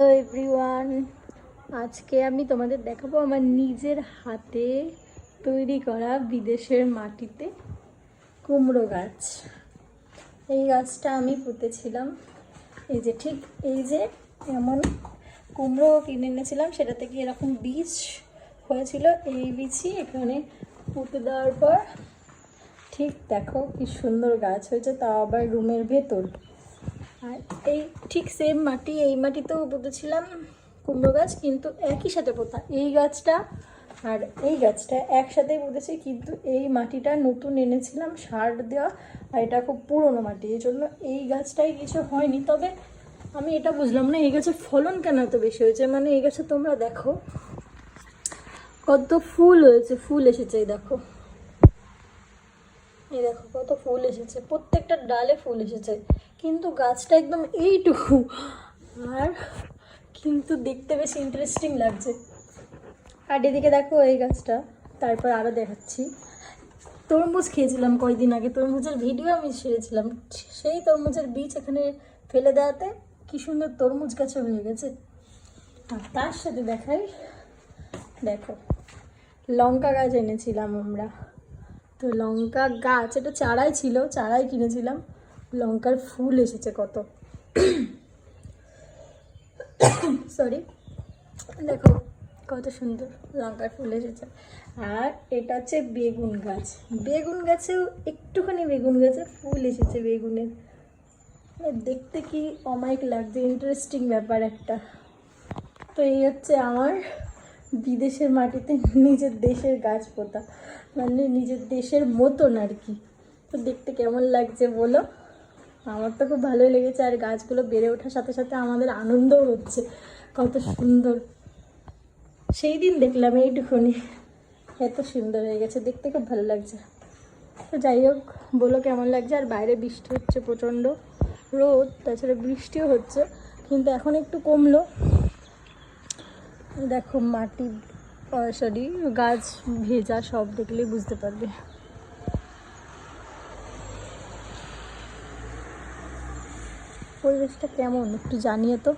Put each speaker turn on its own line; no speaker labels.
Hello everyone, আজকে আমি তোমাদের দেখাবো আমার নিজের হাতে তৈরি করা বিদেশের মাটিতে কুমড়ো গাছ। এই গাছটা আমি পুঁতেছিলাম। এই যে ঠিক এই যে এমন কুমড়ো কিনে এনেছিলাম, সেটা থেকে এরকম বীজ হয়েছিল। এই বীজই এখানে পুঁতে দেওয়ার পর ঠিক দেখো কি সুন্দর গাছ হয়েছে, তাও আবার রুমের ভেতর। আর এই ঠিক সেম মাটি, এই মাটিতেও পুঁতেছিলাম কুমড়ো গাছ, কিন্তু একই সাথে পোঁতা। এই গাছটা আর এই গাছটা একসাথেই পুঁতেছি, কিন্তু এই মাটিটা নতুন এনেছিলাম সার দেওয়া, আর এটা খুব পুরনো মাটি, এই জন্য এই গাছটাই কিছু হয়নি। তবে আমি এটা বুঝলাম না এই গাছের ফলন কেন এত বেশি হয়েছে। মানে এই গাছে তোমরা দেখো কত ফুল হয়েছে, ফুল এসেছে। এই দেখো, এই দেখো কত ফুল এসেছে, প্রত্যেকটা ডালে ফুল এসেছে, কিন্তু গাছটা একদম এইটুকু। আর কিন্তু দেখতে বেশ ইন্টারেস্টিং লাগছে। আর এদিকে দেখো এই গাছটা, তারপর আরও দেখাচ্ছি। তরমুজ খেয়েছিলাম কয়েকদিন আগে, তরমুজের ভিডিও আমি ছেড়েছিলাম। সেই তরমুজের বীজ এখানে ফেলে দেওয়াতে কি সুন্দর তরমুজ গাছে হয়ে গেছে। আর তার সাথে দেখাই, দেখো লঙ্কা গাছ এনেছিলাম আমরা। তো লঙ্কা গাছ, এটা চারাই ছিল, চারাই কিনেছিলাম। লঙ্কার ফুল এসেছে কত, সরি, দেখো কত সুন্দর লঙ্কার ফুল এসেছে। আর এটা হচ্ছে বেগুন গাছ, বেগুন গাছেও একটুখানি বেগুন গাছে ফুল এসেছে বেগুনের। দেখতে কি অমায়িক লাগছে, ইন্টারেস্টিং ব্যাপার একটা। তো এই হচ্ছে আমার বিদেশের মাটিতে নিজের দেশের গাছ পোতা, মানে নিজের দেশের মতন আর কি। তো দেখতে কেমন লাগছে বলো? আমার তো খুব ভালোই লেগেছে। আর গাছগুলো বেড়ে ওঠার সাথে সাথে আমাদের আনন্দও হচ্ছে, কত সুন্দর। সেই দিন দেখলাম এইটুকুনি, এত সুন্দর হয়ে গেছে, দেখতে খুব ভালো লাগছে। তো যাই হোক, বলো কেমন লাগছে। আর বাইরে বৃষ্টি হচ্ছে, প্রচণ্ড রোদ, তাছাড়া বৃষ্টিও হচ্ছে, কিন্তু এখন একটু কমলো। দেখো মাটি, সরি গাছ ভেজা, সব দেখলেই বুঝতে পারবে। পরিবেশটা কেমন একটু জানিয়ে তো।